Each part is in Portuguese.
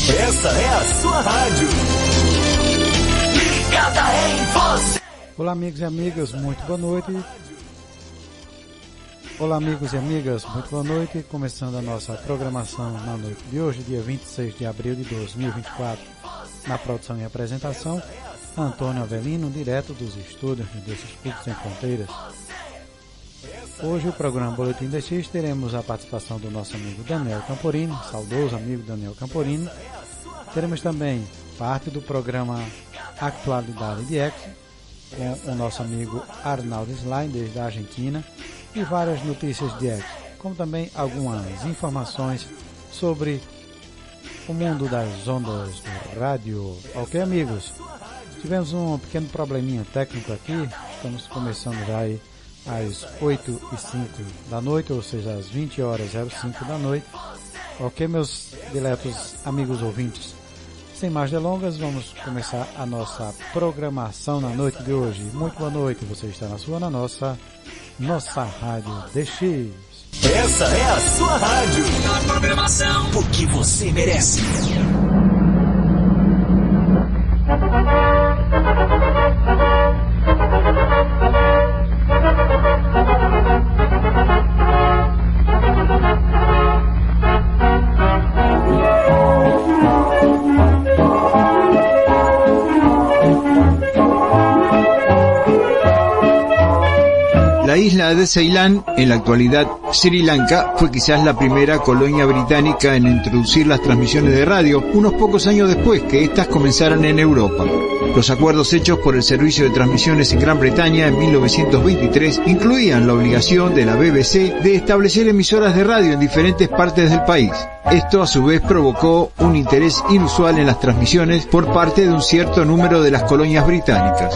Essa é a sua rádio. Ligada em você. Olá, amigos e amigas, muito boa noite. Olá, amigos e amigas, muito boa noite. Começando a nossa programação na noite de hoje, dia 26 de abril de 2024. Na produção e apresentação, Antônio Avelino, direto dos estúdios de Deus Espírito Sem Fronteiras. Hoje, o programa Boletim DX, teremos a participação do nosso amigo Daniel Camporini, saudoso amigo Daniel Camporini. Teremos também parte do programa Atualidade de Ex, com o nosso amigo Arnaldo Slain, desde a Argentina, e várias notícias de Ex, como também algumas informações sobre o mundo das ondas do rádio. Ok, amigos? Tivemos um pequeno probleminha técnico aqui, estamos começando já aí às 8h05 da noite, ou seja, às 20h05 da noite. Ok, meus diletos amigos ouvintes? Sem mais delongas, vamos começar a nossa programação na noite de hoje. Muito boa noite, você está na nossa Rádio DX. Essa é a sua rádio. A programação, o que você merece. La isla de Ceilán, en la actualidad Sri Lanka, fue quizás la primera colonia británica en introducir las transmisiones de radio, unos pocos años después que éstas comenzaran en Europa. Los acuerdos hechos por el Servicio de Transmisiones en Gran Bretaña en 1923 incluían la obligación de la BBC de establecer emisoras de radio en diferentes partes del país. Esto a su vez provocó un interés inusual en las transmisiones por parte de un cierto número de las colonias británicas.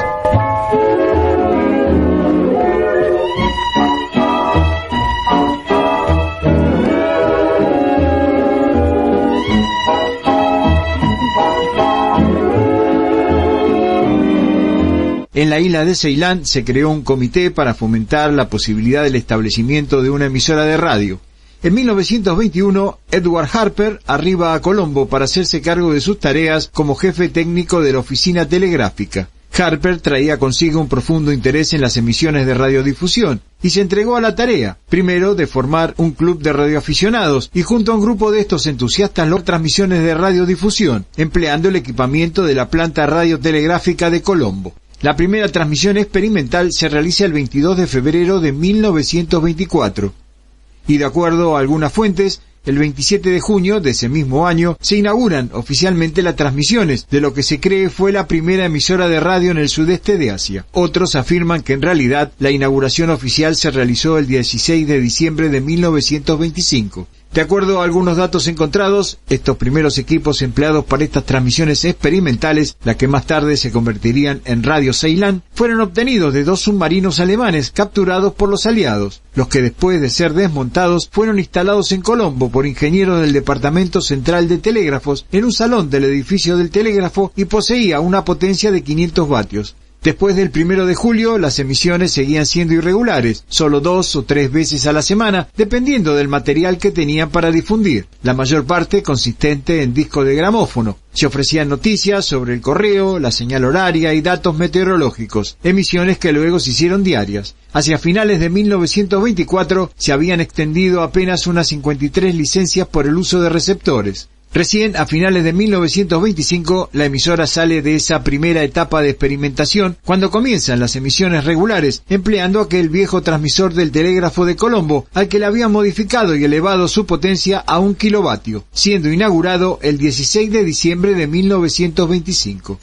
En la isla de Ceilán se creó un comité para fomentar la posibilidad del establecimiento de una emisora de radio. En 1921, Edward Harper arriba a Colombo para hacerse cargo de sus tareas como jefe técnico de la oficina telegráfica. Harper traía consigo un profundo interés en las emisiones de radiodifusión y se entregó a la tarea, primero de formar un club de radioaficionados y junto a un grupo de estos entusiastas logró transmisiones de radiodifusión, empleando el equipamiento de la planta radiotelegráfica de Colombo. La primera transmisión experimental se realiza el 22 de febrero de 1924 y, de acuerdo a algunas fuentes, el 27 de junio de ese mismo año se inauguran oficialmente las transmisiones de lo que se cree fue la primera emisora de radio en el sudeste de Asia. Otros afirman que en realidad la inauguración oficial se realizó el 16 de diciembre de 1925. De acuerdo a algunos datos encontrados, estos primeros equipos empleados para estas transmisiones experimentales, las que más tarde se convertirían en Radio Ceilán, fueron obtenidos de 2 submarinos alemanes capturados por los aliados, los que después de ser desmontados fueron instalados en Colombo por ingenieros del Departamento Central de Telégrafos en un salón del edificio del telégrafo y poseía una potencia de 500 vatios. Después del 1 de julio, las emisiones seguían siendo irregulares, solo 2 o 3 veces a la semana, dependiendo del material que tenían para difundir, la mayor parte consistente en disco de gramófono. Se ofrecían noticias sobre el correo, la señal horaria y datos meteorológicos, emisiones que luego se hicieron diarias. Hacia finales de 1924 se habían extendido apenas unas 53 licencias por el uso de receptores. Recién, a finales de 1925, la emisora sale de esa primera etapa de experimentación cuando comienzan las emisiones regulares, empleando aquel viejo transmisor del telégrafo de Colombo, al que le habían modificado y elevado su potencia a 1 kilovatio, siendo inaugurado el 16 de diciembre de 1925.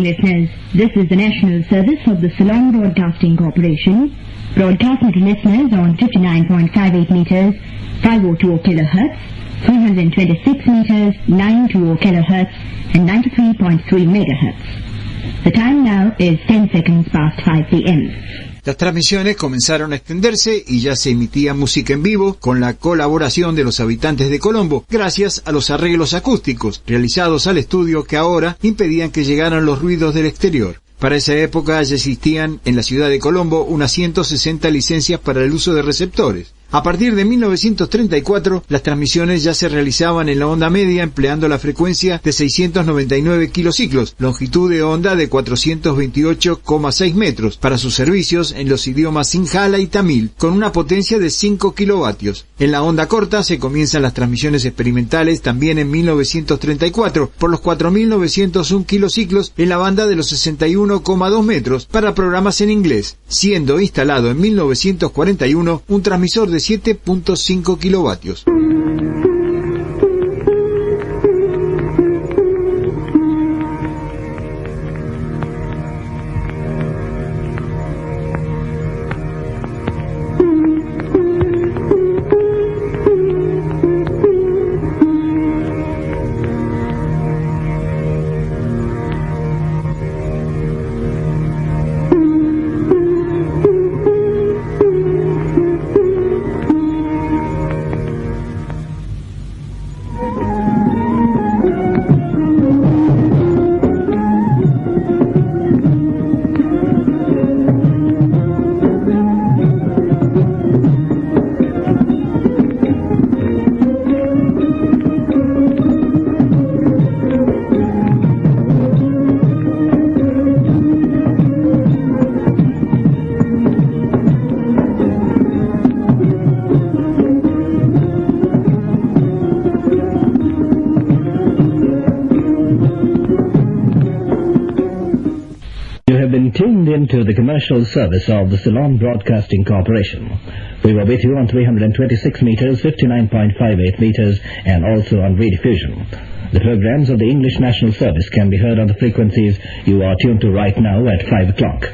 listeners. This is the national service of the Ceylon Broadcasting Corporation, broadcasting to listeners on 59.58 meters, 502 kilohertz, 326 meters, 920 kilohertz, and 93.3 megahertz. The time now is 10 seconds past 5 p.m. Las transmisiones comenzaron a extenderse y ya se emitía música en vivo con la colaboración de los habitantes de Colombo, gracias a los arreglos acústicos realizados al estudio que ahora impedían que llegaran los ruidos del exterior. Para esa época ya existían en la ciudad de Colombo unas 160 licencias para el uso de receptores. A partir de 1934, las transmisiones ya se realizaban en la onda media empleando la frecuencia de 699 kilociclos, longitud de onda de 428,6 metros, para sus servicios en los idiomas Sinhala y Tamil, con una potencia de 5 kilovatios. En la onda corta se comienzan las transmisiones experimentales también en 1934, por los 4.901 kilociclos en la banda de los 61,2 metros, para programas en inglés, siendo instalado en 1941 un transmisor de 7.5 kilovatios. To the commercial service of the Ceylon Broadcasting Corporation. We were with you on 326 meters, 59.58 meters, and also on rediffusion. The programs of the English National Service can be heard on the frequencies you are tuned to right now at 5 o'clock.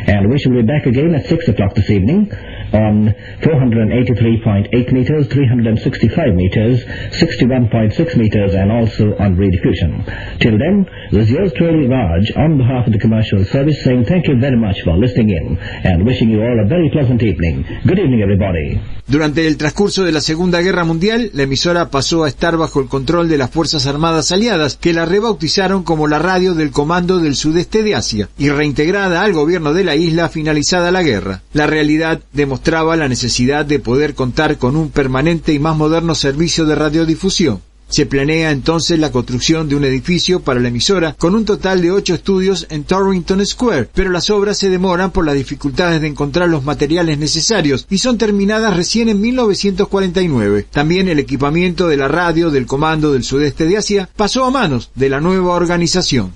And we shall be back again at 6 o'clock this evening on 483.8 meters, 365 meters, 61.6 meters, and also on rediffusion. Till then, this is yours truly, Raj, on behalf of the commercial service, saying thank you very much for listening in and wishing you all a very pleasant evening. Good evening, everybody. Durante el transcurso de la Segunda Guerra Mundial, la emisora pasó a estar bajo el control de las Fuerzas Armadas Aliadas, que la rebautizaron como la radio del Comando del Sudeste de Asia, y reintegrada al gobierno de la isla finalizada la guerra. La realidad demostraba la necesidad de poder contar con un permanente y más moderno servicio de radiodifusión. Se planea entonces la construcción de un edificio para la emisora con un total de 8 estudios en Torrington Square, pero las obras se demoran por las dificultades de encontrar los materiales necesarios y son terminadas recién en 1949. También el equipamiento de la radio del Comando del Sudeste de Asia pasó a manos de la nueva organización.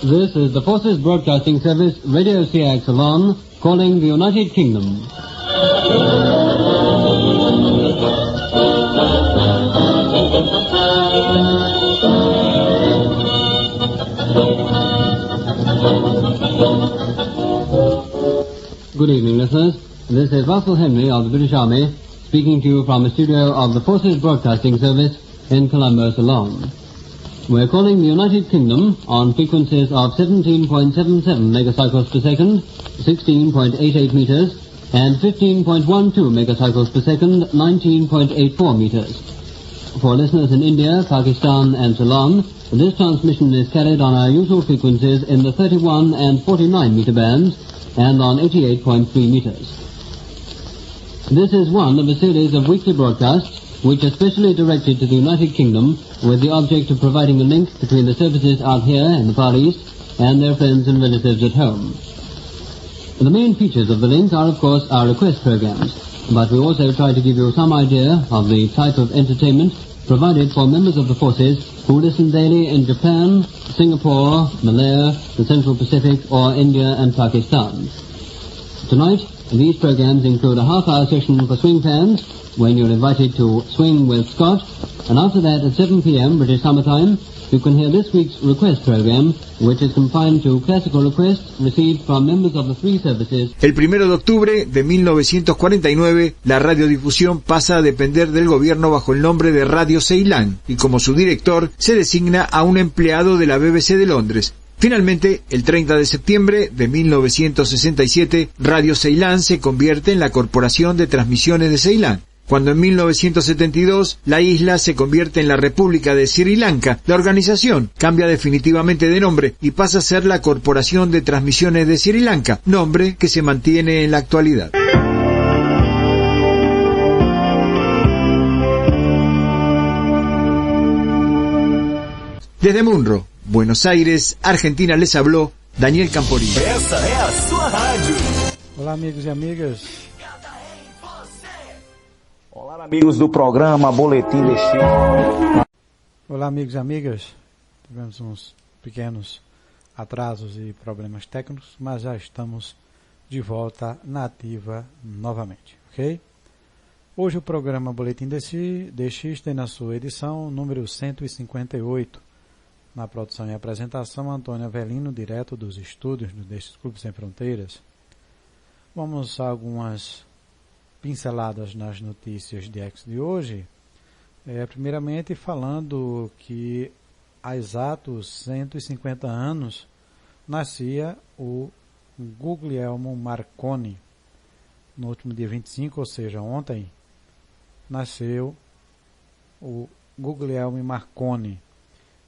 This is the Forces Broadcasting Service, Radio CX Ceylon, calling the United Kingdom. Good evening, listeners. This is Russell Henry of the British Army, speaking to you from the studio of the Forces Broadcasting Service in Colombo, Ceylon. We're calling the United Kingdom on frequencies of 17.77 megacycles per second, 16.88 meters, and 15.12 megacycles per second, 19.84 meters. For listeners in India, Pakistan and Ceylon, this transmission is carried on our usual frequencies in the 31 and 49 meter bands and on 88.3 meters. This is one of a series of weekly broadcasts which are specially directed to the United Kingdom with the object of providing a link between the services out here in the Far East and their friends and relatives at home. The main features of the link are, of course, our request programs, but we also try to give you some idea of the type of entertainment provided for members of the forces who listen daily in Japan, Singapore, Malaya, the Central Pacific, or India and Pakistan. Tonight, these programs include a half-hour session for swing fans, when you're invited to swing with Scott, and after that at 7 p.m. British Summer Time, you can hear this week's request program, which is confined to classical requests received from members of the three services. El 1 de octubre de 1949, la radiodifusión pasa a depender del gobierno bajo el nombre de Radio Ceilán, y como su director se designa a un empleado de la BBC de Londres. Finalmente, el 30 de septiembre de 1967, Radio Ceilán se convierte en la Corporación de Transmisiones de Ceilán. Cuando en 1972 la isla se convierte en la República de Sri Lanka, la organización cambia definitivamente de nombre y pasa a ser la Corporación de Transmisiones de Sri Lanka, nombre que se mantiene en la actualidad. Desde Munro, Buenos Aires, Argentina, les habló Daniel Camporini. Essa é a sua rádio. Olá, amigos e amigas. Olá, amigos do programa Boletim Destino. Olá, amigos e amigas. Tivemos uns pequenos atrasos e problemas técnicos, mas já estamos de volta na ativa novamente, ok? Hoje o programa Boletim DX tem na sua edição número 158. Na produção e apresentação, Antônio Avelino, direto dos estúdios destes Clubes Sem Fronteiras. Vamos a algumas pinceladas nas notícias de hoje. Primeiramente falando que há exatos 150 anos nascia o Guglielmo Marconi. No último dia 25, ou seja, ontem, nasceu o Guglielmo Marconi.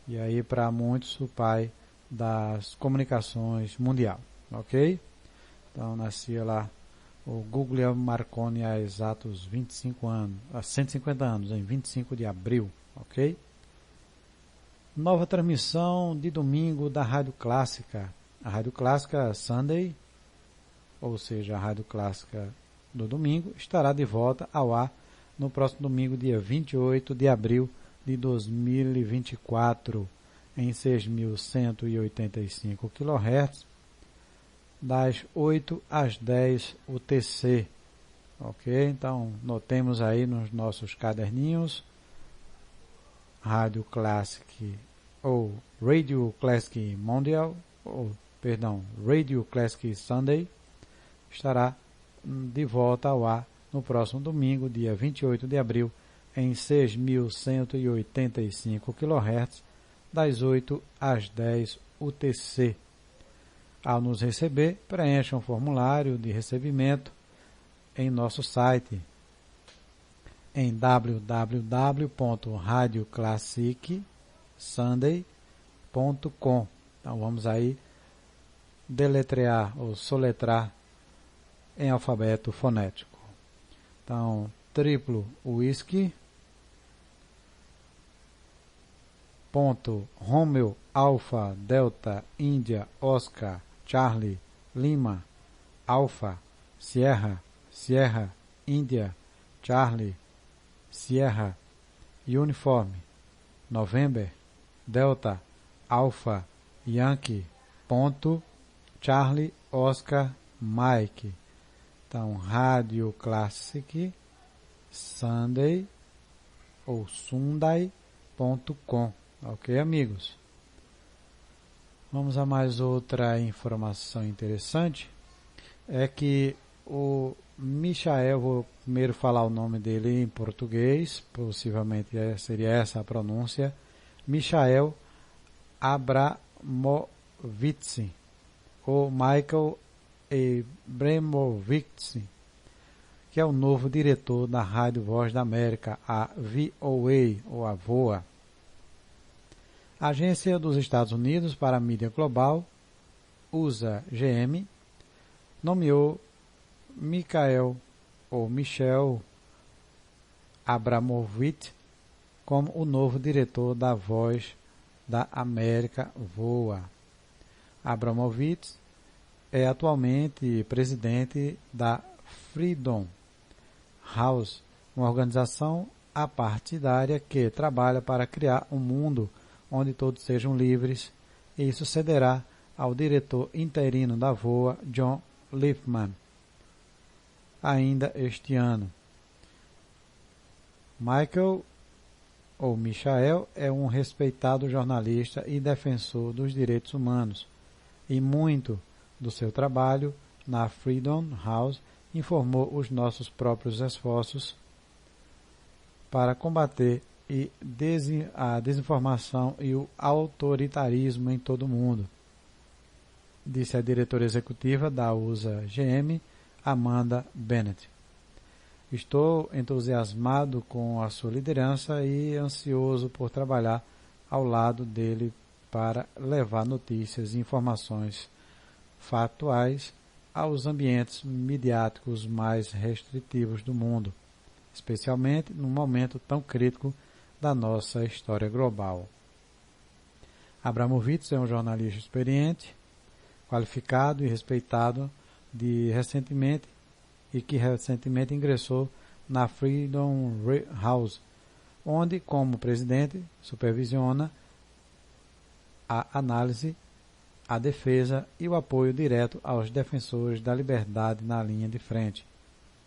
E aí, para muitos, o pai das comunicações mundial, ok? Então, nascia lá o Guglielmo Marconi há exatos 25 anos, há 150 anos, em 25 de abril, ok? Nova transmissão de domingo da Rádio Clássica. A Rádio Clássica Sunday, ou seja, a Rádio Clássica do domingo, estará de volta ao ar no próximo domingo, dia 28 de abril de 2024, em 6.185 kHz, das 8 às 10 UTC, ok? Então, notemos aí nos nossos caderninhos, Rádio Classic ou Radio Classic Mondial, Radio Classic Sunday, estará de volta ao ar no próximo domingo, dia 28 de abril, em 6.185 kHz, das 8 às 10 UTC. Ao nos receber, preencha um formulário de recebimento em nosso site, em www.radioclassicsunday.com. Então vamos aí deletrear ou soletrar em alfabeto fonético. Então, triplo whisky, ponto, Romeo, Alfa, Delta, Índia, Oscar, Charlie, Lima, Alfa, Sierra, Sierra, Índia, Charlie, Sierra, Uniforme, November, Delta, Alfa, Yankee, ponto, Charlie, Oscar, Mike. Então, Rádio Classic Sunday ou Sunday.com. Ok, amigos? Vamos a mais outra informação interessante. É que o Michael, vou primeiro falar o nome dele em português, possivelmente seria essa a pronúncia, Michael Abramovitz, ou Michael Abramovitz, que é o novo diretor da Rádio Voz da América, a VOA, ou a VOA. A Agência dos Estados Unidos para a Mídia Global, USA-GM, nomeou Michael Abramovitz como o novo diretor da Voz da América, VOA. Abramovitz é atualmente presidente da Freedom House, uma organização apartidária que trabalha para criar um mundo onde todos sejam livres, e sucederá ao diretor interino da VOA, John Liefman, ainda este ano. Michael é um respeitado jornalista e defensor dos direitos humanos, e muito do seu trabalho na Freedom House informou os nossos próprios esforços para combater a desinformação e o autoritarismo em todo o mundo, disse a diretora executiva da USA-GM, Amanda Bennett. Estou entusiasmado com a sua liderança e ansioso por trabalhar ao lado dele para levar notícias e informações factuais aos ambientes midiáticos mais restritivos do mundo, especialmente num momento tão crítico da nossa história global. Abramovitz é um jornalista experiente, qualificado e respeitado que recentemente ingressou na Freedom House, onde, como presidente, supervisiona a análise, a defesa e o apoio direto aos defensores da liberdade na linha de frente.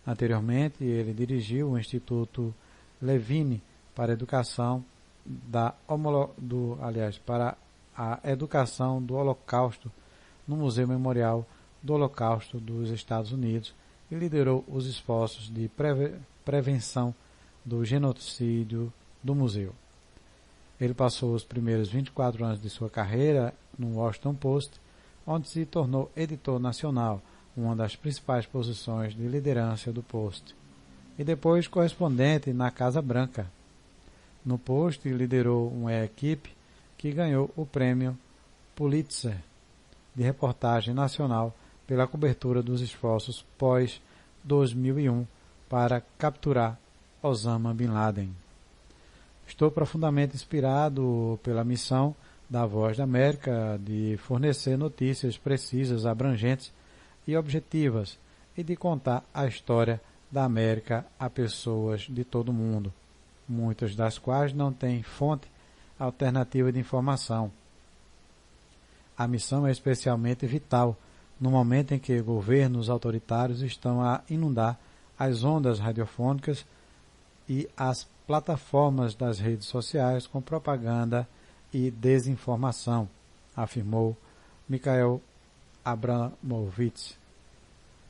Anteriormente, ele dirigiu o Instituto Levine para a educação para a educação do Holocausto no Museu Memorial do Holocausto dos Estados Unidos e liderou os esforços de prevenção do genocídio do museu. Ele passou os primeiros 24 anos de sua carreira no Washington Post, onde se tornou editor nacional, uma das principais posições de liderança do Post, e depois correspondente na Casa Branca. No Post, liderou uma equipe que ganhou o prêmio Pulitzer de reportagem nacional pela cobertura dos esforços pós-2001 para capturar Osama Bin Laden. Estou profundamente inspirado pela missão da Voz da América de fornecer notícias precisas, abrangentes e objetivas e de contar a história da América a pessoas de todo o mundo, muitas das quais não têm fonte alternativa de informação. A missão é especialmente vital no momento em que governos autoritários estão a inundar as ondas radiofônicas e as plataformas das redes sociais com propaganda e desinformação, afirmou Mikhail Abramovitz.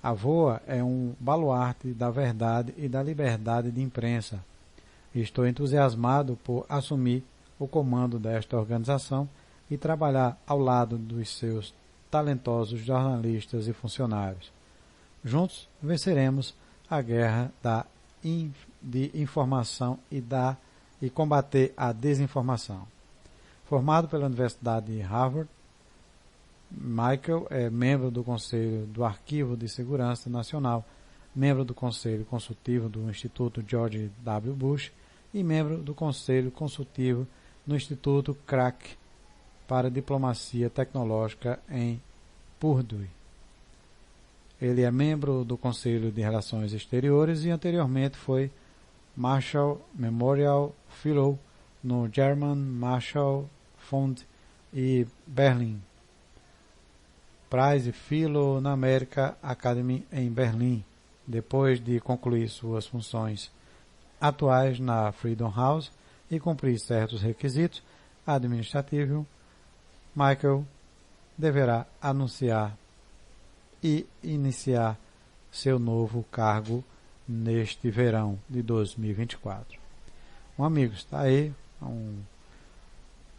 A VOA é um baluarte da verdade e da liberdade de imprensa. Estou entusiasmado por assumir o comando desta organização e trabalhar ao lado dos seus talentosos jornalistas e funcionários. Juntos venceremos a guerra de informação e combater a desinformação. Formado pela Universidade de Harvard, Michael é membro do Conselho do Arquivo de Segurança Nacional, membro do Conselho Consultivo do Instituto George W. Bush e membro do Conselho Consultivo no Instituto Crack para Diplomacia Tecnológica em Purdue. Ele é membro do Conselho de Relações Exteriores e anteriormente foi Marshall Memorial Fellow no German Marshall Fund e Berlin Prize Fellow na American Academy em Berlim. Depois de concluir suas funções atuais na Freedom House e cumprir certos requisitos administrativos, Michael deverá anunciar e iniciar seu novo cargo neste verão de 2024. Amigos, está aí um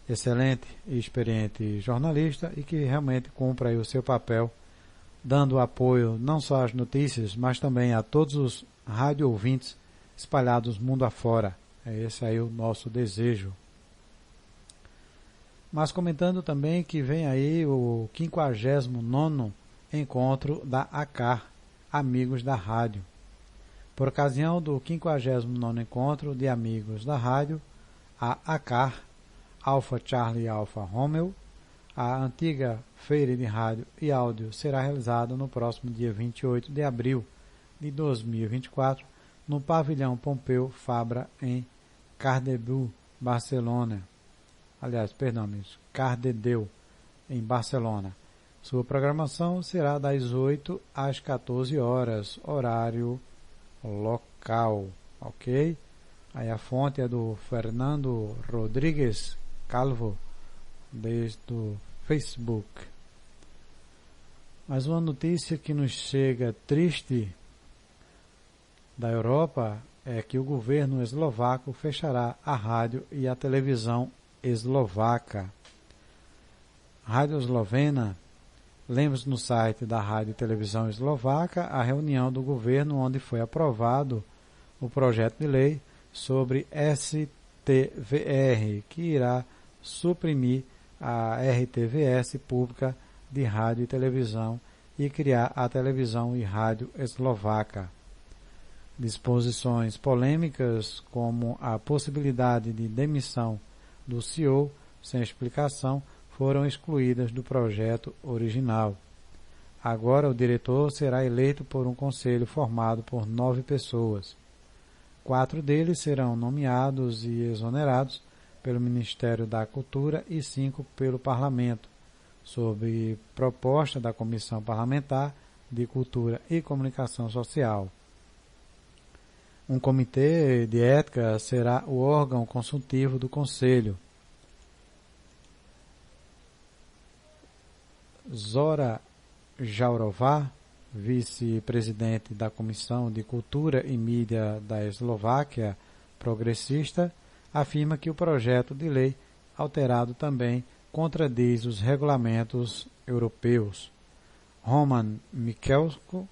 excelente e experiente jornalista e que realmente cumpre aí o seu papel, dando apoio não só às notícias, mas também a todos os rádio ouvintes espalhados mundo afora. É esse aí o nosso desejo. Mas comentando também que vem aí o 59º encontro da ACAR, Amigos da Rádio. Por ocasião do 59º encontro de Amigos da Rádio, a ACAR, Alpha Charlie Alpha Romeo, A antiga Feira de Rádio e Áudio será realizada no próximo dia 28 de abril de 2024 no Pavilhão Pompeu Fabra em Cardedeu, Barcelona. Cardedeu, em Barcelona. Sua programação será das 8 às 14 horas, horário local, ok? Aí a fonte é do Fernando Rodrigues Calvo, desde o Facebook. Mas uma notícia que nos chega triste da Europa é que o governo eslovaco fechará a rádio e a televisão eslovaca. Rádio Eslovena. Lemos no site da Rádio e Televisão Eslovaca a reunião do governo onde foi aprovado o projeto de lei sobre STVR, que irá suprimir a RTVS pública de rádio e televisão e criar a televisão e rádio eslovaca. Disposições polêmicas como a possibilidade de demissão do CEO sem explicação foram excluídas do projeto original. Agora o diretor será eleito por um conselho formado por 9 pessoas. 4 deles serão nomeados e exonerados pelo Ministério da Cultura e 5 pelo Parlamento, sob proposta da Comissão Parlamentar de Cultura e Comunicação Social. Um comitê de ética será o órgão consultivo do Conselho. Zora Jourová, vice-presidente da Comissão de Cultura e Mídia da Eslováquia progressista, afirma que o projeto de lei alterado também contradiz os regulamentos europeus. Roman Mikelsko,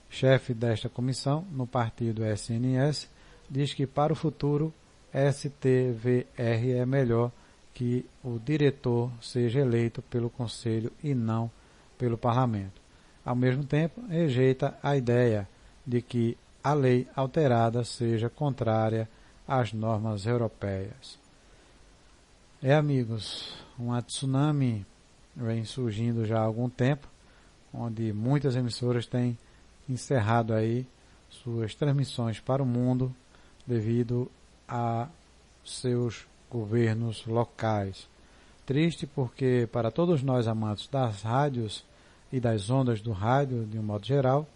chefe desta comissão no partido SNS, diz que para o futuro STVR é melhor que o diretor seja eleito pelo Conselho e não pelo Parlamento. Ao mesmo tempo, rejeita a ideia de que a lei alterada seja contrária às normas europeias. Amigos, uma tsunami vem surgindo já há algum tempo, onde muitas emissoras têm encerrado aí suas transmissões para o mundo devido a seus governos locais. Triste porque para todos nós amantes das rádios e das ondas do rádio de um modo geral,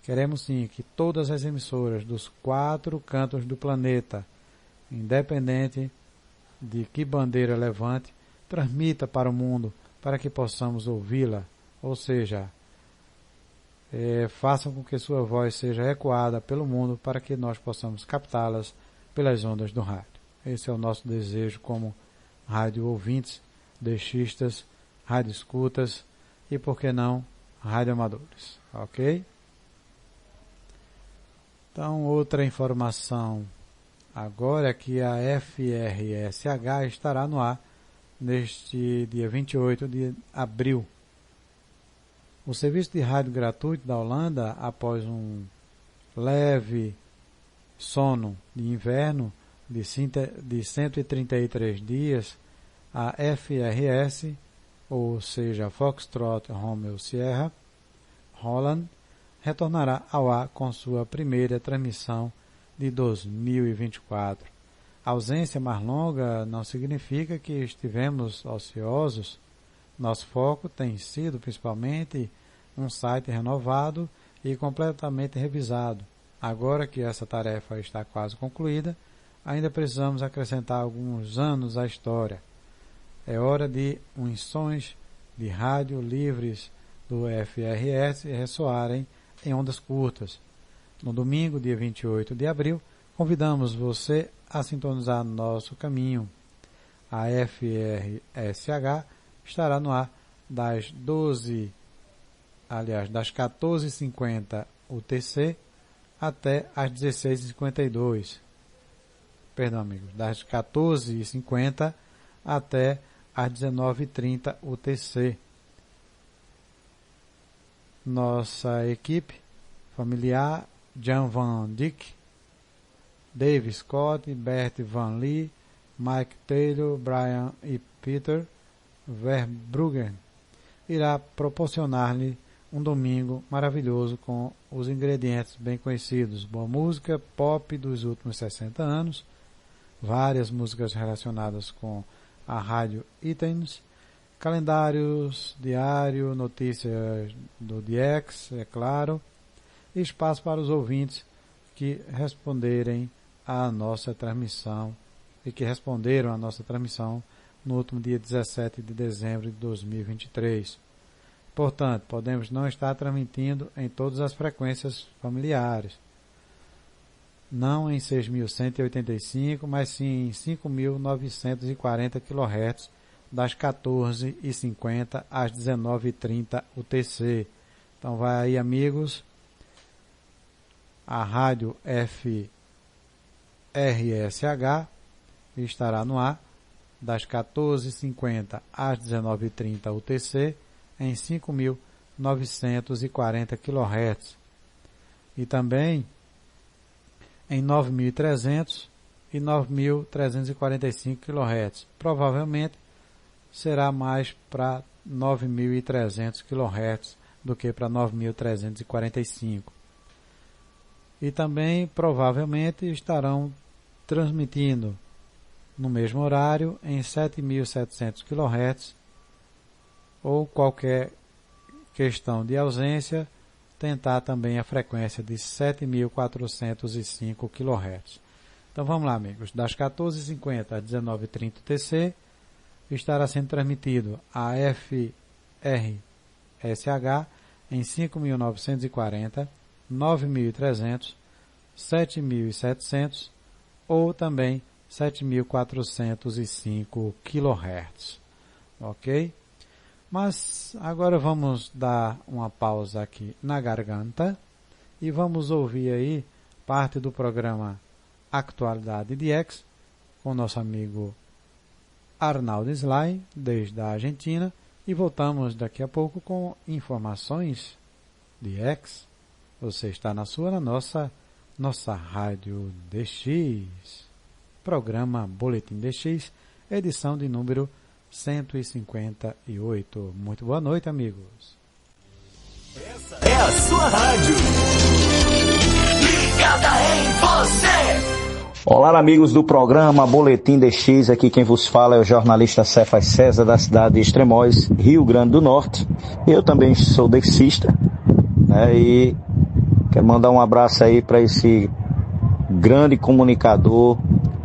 queremos sim que todas as emissoras dos 4 cantos do planeta, independente de que bandeira levante, transmita para o mundo para que possamos ouvi-la, ou seja, façam com que sua voz seja ecoada pelo mundo para que nós possamos captá-las pelas ondas do rádio. Esse é o nosso desejo como rádio ouvintes, deixistas, rádio escutas e, por que não, rádio amadores. Ok? Então, outra informação agora é que a FRSH estará no ar neste dia 28 de abril. O serviço de rádio gratuito da Holanda, após um leve sono de inverno de 133 dias, a FRS, ou seja, Foxtrot Romeo Sierra Holland, retornará ao ar com sua primeira transmissão de 2024. A ausência mais longa não significa que estivemos ociosos. Nosso foco tem sido principalmente um site renovado e completamente revisado. Agora que essa tarefa está quase concluída, ainda precisamos acrescentar alguns anos à história. É hora de uns sons de rádio livres do FRS ressoarem em ondas curtas. No domingo, dia 28 de abril, convidamos você a sintonizar nosso caminho. A FRSH estará no ar das 14h50 UTC até às 16h52. Perdão, amigos, das 14h50 até às 19h30 UTC. Nossa equipe familiar: Jan Van Dyck, Dave Scott, Bert Van Lee, Mike Taylor, Brian e Peter, Verbruggen irá proporcionar-lhe um domingo maravilhoso com os ingredientes bem conhecidos: boa música pop dos últimos 60 anos, várias músicas relacionadas com a rádio iTunes, calendários diário, notícias do DX, é claro, e espaço para os ouvintes que responderem à nossa transmissão e que responderam à nossa transmissão no último dia 17 de dezembro de 2023. Portanto, podemos não estar transmitindo em todas as frequências familiares, não em 6.185, mas sim em 5.940 kHz, das 14h50 às 19h30 UTC. Então vai aí, amigos, a rádio FRSH estará no ar das 14h50 às 19h30 UTC em 5.940 kHz e também em 9.300 e 9.345 kHz. Provavelmente será mais para 9.300 kHz do que para 9.345. E também provavelmente estarão transmitindo no mesmo horário em 7.700 kHz, ou qualquer questão de ausência, tentar também a frequência de 7.405 kHz. Então vamos lá, amigos, das 14h50 às 19h30 UTC estará sendo transmitido a FRSH em 5.940, 9.300, 7.700 ou também 7.405 kHz. Ok? Mas agora vamos dar uma pausa aqui na garganta e vamos ouvir aí parte do programa Atualidade DX com nosso amigo Arnaldo Sly, desde a Argentina, e voltamos daqui a pouco com informações DX. Você está na nossa Rádio DX, programa Boletim DX, edição de número 158. Muito boa noite, amigos. Essa é a sua rádio, ligada em você. Olá, amigos do programa Boletim DX, aqui quem vos fala é o jornalista Cefas César, da cidade de Extremóis, Rio Grande do Norte. Eu também sou dexista, né, e quero mandar um abraço aí para esse grande comunicador,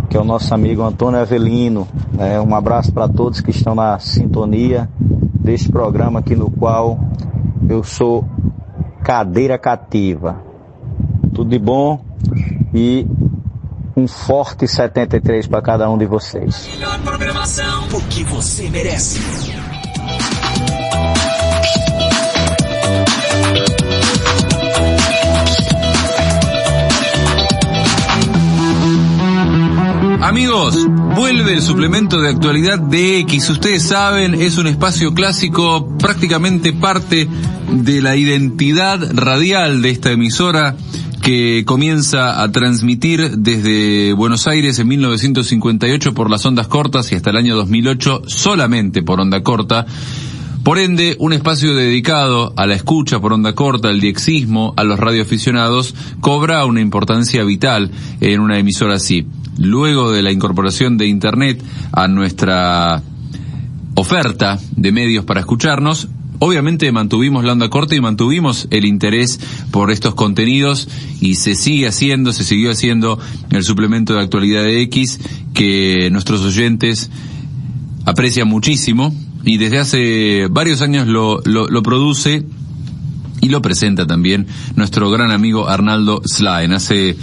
que é o nosso amigo Antônio Avelino, né? Um abraço para todos que estão na sintonia deste programa aqui, no qual eu sou cadeira cativa. Tudo de bom e um forte 73 para cada um de vocês. Melhor programação, o que você merece. Amigos, vuelve el suplemento de actualidad DX. Ustedes saben, es un espacio clásico, prácticamente parte de la identidad radial de esta emisora, que comienza a transmitir desde Buenos Aires en 1958 por las ondas cortas y hasta el año 2008 solamente por onda corta. Por ende, un espacio dedicado a la escucha por onda corta, al diexismo, a los radioaficionados, cobra una importancia vital en una emisora así. Luego de la incorporación de Internet a nuestra oferta de medios para escucharnos, obviamente mantuvimos la onda corta y mantuvimos el interés por estos contenidos, y se siguió haciendo el suplemento de actualidad de X, que nuestros oyentes aprecian muchísimo, y desde hace varios años lo produce y lo presenta también nuestro gran amigo Arnaldo Sly. Hace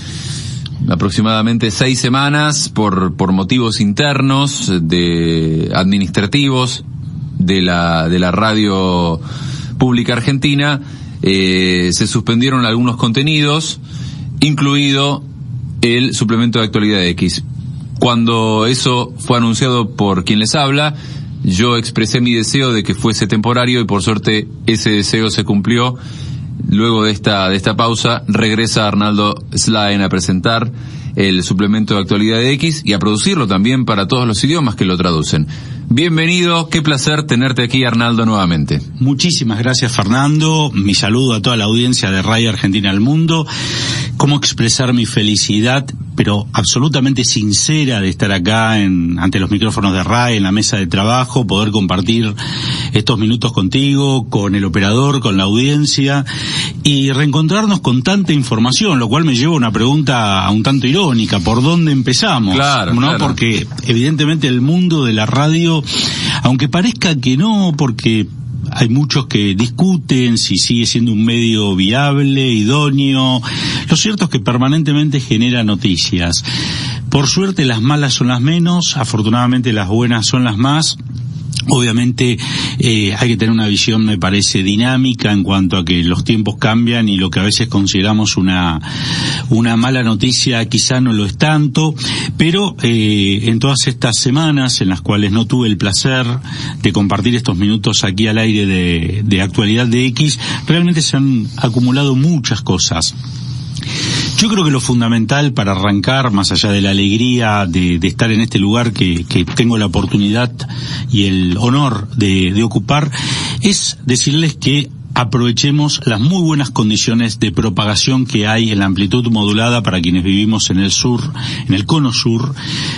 aproximadamente 6 semanas, por motivos internos administrativos de la radio pública argentina, se suspendieron algunos contenidos, incluido el suplemento de actualidad X. Cuando eso fue anunciado por quien les habla, yo expresé mi deseo de que fuese temporario, y por suerte ese deseo se cumplió. Luego de esta pausa, regresa Arnaldo Sly a presentar el suplemento de actualidad de X y a producirlo también para todos los idiomas que lo traducen. Bienvenido, qué placer tenerte aquí, Arnaldo, nuevamente. Muchísimas gracias, Fernando. Mi saludo a toda la audiencia de Radio Argentina al Mundo. Cómo expresar mi felicidad, pero absolutamente sincera, de estar acá ante los micrófonos de RAE, en la mesa de trabajo, poder compartir estos minutos contigo, con el operador, con la audiencia, y reencontrarnos con tanta información, lo cual me lleva a una pregunta un tanto irónica: ¿por dónde empezamos? Claro, ¿no? claro. Porque evidentemente el mundo de la radio, aunque parezca que no, porque hay muchos que discuten si sigue siendo un medio viable, idóneo, lo cierto es que permanentemente genera noticias. Por suerte las malas son las menos, afortunadamente las buenas son las más. Obviamente hay que tener una visión, me parece, dinámica en cuanto a que los tiempos cambian y lo que a veces consideramos una mala noticia quizá no lo es tanto, pero en todas estas semanas en las cuales no tuve el placer de compartir estos minutos aquí al aire de Actualidad de X, realmente se han acumulado muchas cosas. Yo creo que lo fundamental para arrancar, más allá de la alegría de estar en este lugar que tengo la oportunidad y el honor de ocupar, es decirles que aprovechemos las muy buenas condiciones de propagación que hay en la amplitud modulada para quienes vivimos en el sur, en el cono sur.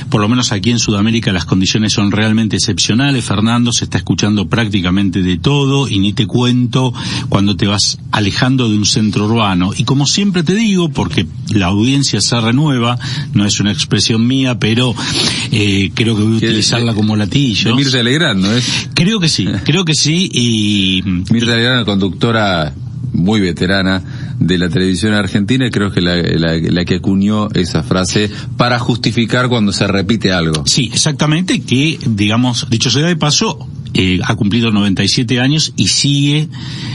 Por lo menos aquí en Sudamérica las condiciones son realmente excepcionales, Fernando, se está escuchando prácticamente de todo, y ni te cuento cuando te vas alejando de un centro urbano. Y como siempre te digo, porque la audiencia se renueva, no es una expresión mía, pero creo que voy a utilizarla como latillo. De Mirta Legrand, ¿no es? Creo que sí, y Mirta Legrand, conductora muy veterana de la televisión argentina, y creo que la que acuñó esa frase para justificar cuando se repite algo. Sí, exactamente, que, digamos, dicho sea de paso, ha cumplido 97 años y sigue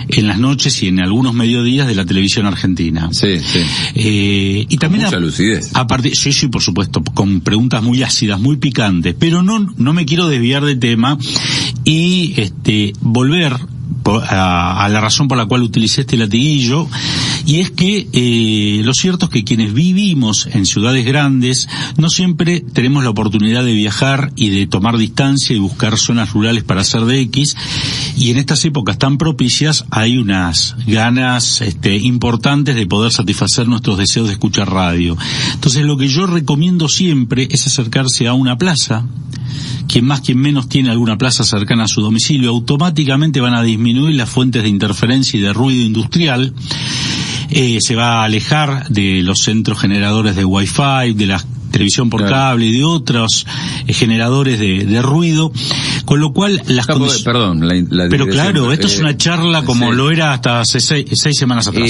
en las noches y en algunos mediodías de la televisión argentina. Sí, sí. Y también con mucha lucidez. Sí, por supuesto, con preguntas muy ácidas, muy picantes, pero no me quiero desviar de tema y volver a la razón por la cual utilicé este latiguillo, y es que lo cierto es que quienes vivimos en ciudades grandes no siempre tenemos la oportunidad de viajar y de tomar distancia y buscar zonas rurales para hacer de X, y en estas épocas tan propicias hay unas ganas importantes de poder satisfacer nuestros deseos de escuchar radio. Entonces lo que yo recomiendo siempre es acercarse a una plaza. Quien más, quien menos tiene alguna plaza cercana a su domicilio, automáticamente van a disminuir las fuentes de interferencia y de ruido industrial. Se va a alejar de los centros generadores de Wi-Fi, de la televisión por cable y de otros generadores de ruido, con lo cual las pero claro, esto es una charla como lo era hasta hace seis semanas atrás.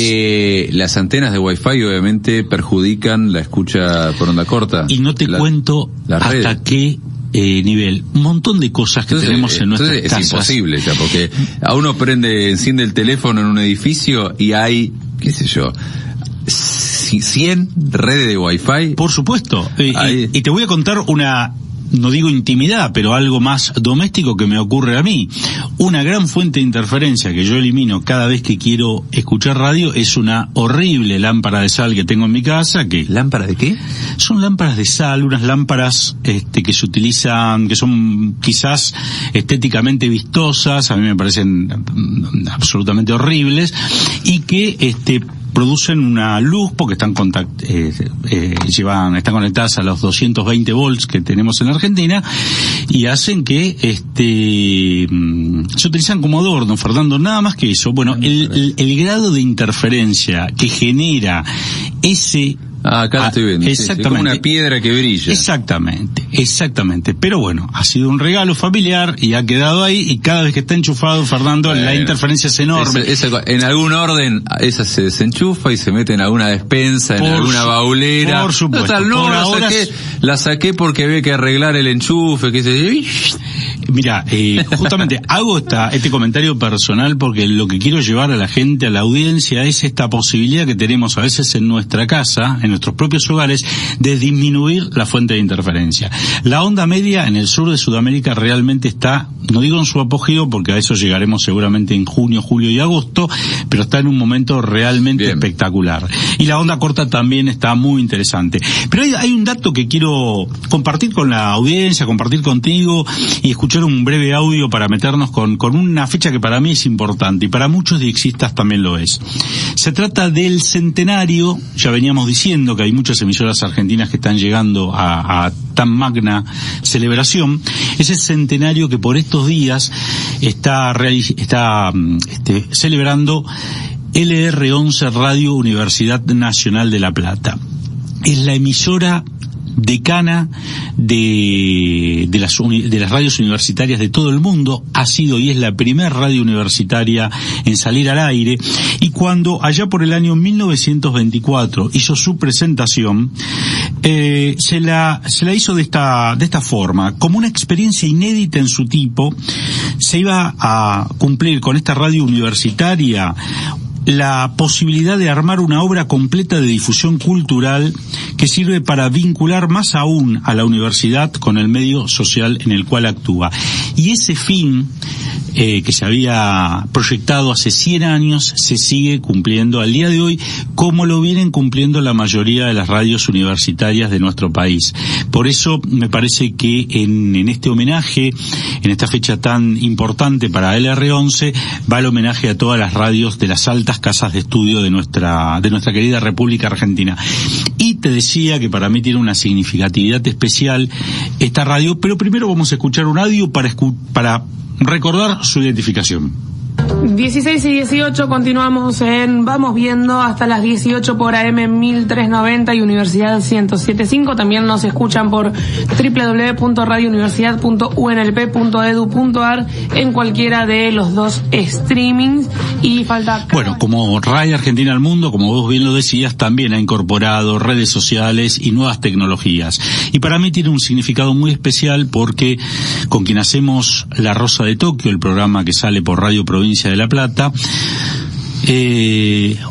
Las antenas de Wi-Fi obviamente perjudican la escucha por onda corta. Y no te cuento hasta qué nivel, un montón de cosas que tenemos en nuestras casas. Es imposible ya, porque a uno enciende el teléfono en un edificio y hay, qué sé yo, 100 redes de Wi-Fi. Por supuesto, y te voy a contar una, no digo intimidad, pero algo más doméstico que me ocurre a mí. Una gran fuente de interferencia que yo elimino cada vez que quiero escuchar radio es una horrible lámpara de sal que tengo en mi casa. ¿Lámpara de qué? Son lámparas de sal, unas lámparas que se utilizan, que son quizás estéticamente vistosas, a mí me parecen absolutamente horribles, y que producen una luz porque están conectadas a los 220 volts que tenemos en Argentina, y hacen que se utilizan como adorno, Fernando, nada más que eso. Bueno, el grado de interferencia que genera ese... acá lo estoy viendo. Exactamente. Sí, como una piedra que brilla. Exactamente. Pero bueno, ha sido un regalo familiar y ha quedado ahí, y cada vez que está enchufado, Fernando, la interferencia es enorme. En algún orden, esa se desenchufa y se mete en alguna despensa, en alguna baulera. Por supuesto. La saqué porque había que arreglar el enchufe, qué sé yo. Mira, justamente hago este comentario personal porque lo que quiero llevar a la gente, a la audiencia, es esta posibilidad que tenemos a veces en nuestra casa, en nuestros propios hogares de disminuir la fuente de interferencia. La onda media en el sur de Sudamérica realmente está, no digo en su apogeo porque a eso llegaremos seguramente en junio, julio y agosto, pero está en un momento realmente espectacular. Y la onda corta también está muy interesante. Pero hay un dato que quiero compartir con la audiencia, compartir contigo y escuchar un breve audio para meternos con una fecha que para mí es importante y para muchos diexistas también lo es. Se trata del centenario, ya veníamos diciendo que hay muchas emisoras argentinas que están llegando a tan magna celebración. Ese centenario que por estos días está celebrando LR11 Radio Universidad Nacional de La Plata. Es la emisora decana de las radios universitarias de todo el mundo, ha sido y es la primera radio universitaria en salir al aire, y cuando allá por el año 1924 hizo su presentación, se la hizo de esta forma, como una experiencia inédita en su tipo. Se iba a cumplir con esta radio universitaria la posibilidad de armar una obra completa de difusión cultural que sirve para vincular más aún a la universidad con el medio social en el cual actúa. Y ese fin que se había proyectado hace 100 años se sigue cumpliendo al día de hoy, como lo vienen cumpliendo la mayoría de las radios universitarias de nuestro país. Por eso me parece que en este homenaje, en esta fecha tan importante para LR11, va el homenaje a todas las radios de las altas casas de estudio de nuestra querida República Argentina. Y te decía que para mí tiene una significatividad especial esta radio, pero primero vamos a escuchar un audio para recordar su identificación. 16 y 18 continuamos Vamos Viendo hasta las 18 por AM 1390 y Universidad 107.5. También nos escuchan por www.radiouniversidad.unlp.edu.ar en cualquiera de los dos streamings. Y falta... Bueno, como Radio Argentina al Mundo, como vos bien lo decías, también ha incorporado redes sociales y nuevas tecnologías. Y para mí tiene un significado muy especial porque con quien hacemos La Rosa de Tokio, el programa que sale por Radio Provincia de La Plata,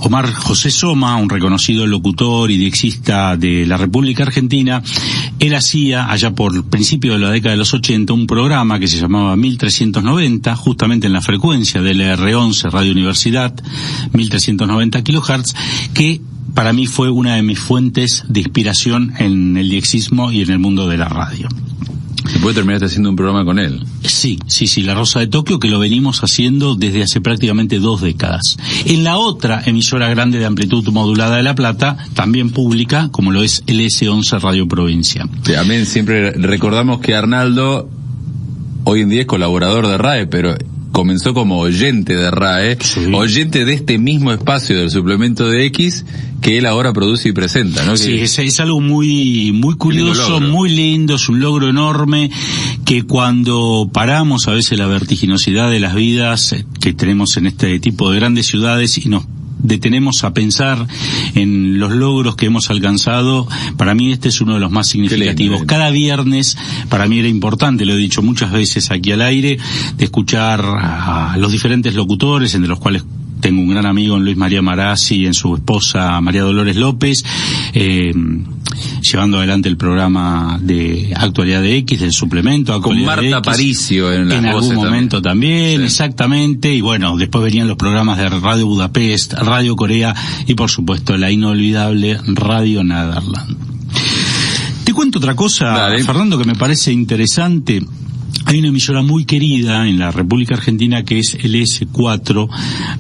Omar José Soma, un reconocido locutor y diexista de la República Argentina, él hacía allá por principio de la década de los 80 un programa que se llamaba 1390, justamente en la frecuencia del LR11 Radio Universidad, 1390 kHz, que para mí fue una de mis fuentes de inspiración en el diexismo y en el mundo de la radio. Después terminaste haciendo un programa con él. Sí, La Rosa de Tokio, que lo venimos haciendo desde hace prácticamente 2 décadas. En la otra emisora grande de amplitud modulada de La Plata, también pública, como lo es LS11 Radio Provincia. También siempre recordamos que Arnaldo hoy en día es colaborador de RAE, pero comenzó como oyente de RAE, oyente de este mismo espacio del suplemento de X, que él ahora produce y presenta, ¿no? Sí, es algo muy curioso, muy lindo, es un logro enorme, que cuando paramos a veces la vertiginosidad de las vidas que tenemos en este tipo de grandes ciudades y nos detenemos a pensar en los logros que hemos alcanzado, para mí este es uno de los más significativos. Cada viernes, para mí era importante, lo he dicho muchas veces aquí al aire, de escuchar a los diferentes locutores, entre los cuales tengo un gran amigo en Luis María Marazzi y en su esposa María Dolores López, llevando adelante el programa de Actualidad de X, del suplemento. Con Marta Aparicio en algún momento también, exactamente. Y bueno, después venían los programas de Radio Budapest, Radio Corea y por supuesto la inolvidable Radio Nederland. Te cuento otra cosa, Fernando, que me parece interesante. Hay una emisora muy querida en la República Argentina que es LS4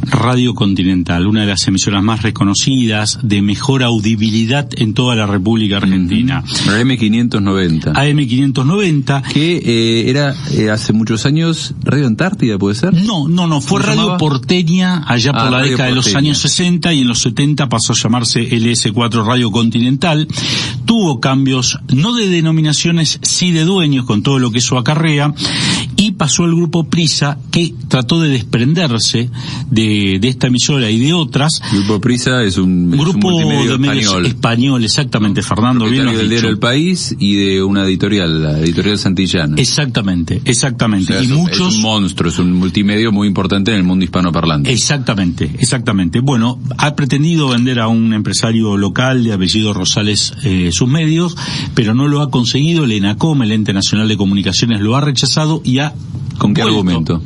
Radio Continental, una de las emisoras más reconocidas, de mejor audibilidad en toda la República Argentina. AM590. AM590. Que era hace muchos años Radio Antártida, ¿puede ser? No, fue Radio Porteña allá por la década de los años 60 y en los 70 pasó a llamarse LS4 Radio Continental. Tuvo cambios, no de denominaciones, sí de dueños, con todo lo que eso acarrea. Y pasó al grupo Prisa, que trató de desprenderse de esta emisora y de otras. El grupo Prisa es un grupo multimedio de medios español, exactamente, Fernando, bien lo has del diario dicho. El País y de una editorial, la editorial Santillana. Exactamente. O sea, Y muchos... es un monstruo, es un multimedio muy importante en el mundo hispanoparlante. Exactamente. Bueno, ha pretendido vender a un empresario local de apellido Rosales sus medios, pero no lo ha conseguido. El ENACOM, el Ente Nacional de Comunicaciones, lo ha rechazado y ha... ¿Con qué vuelto. argumento?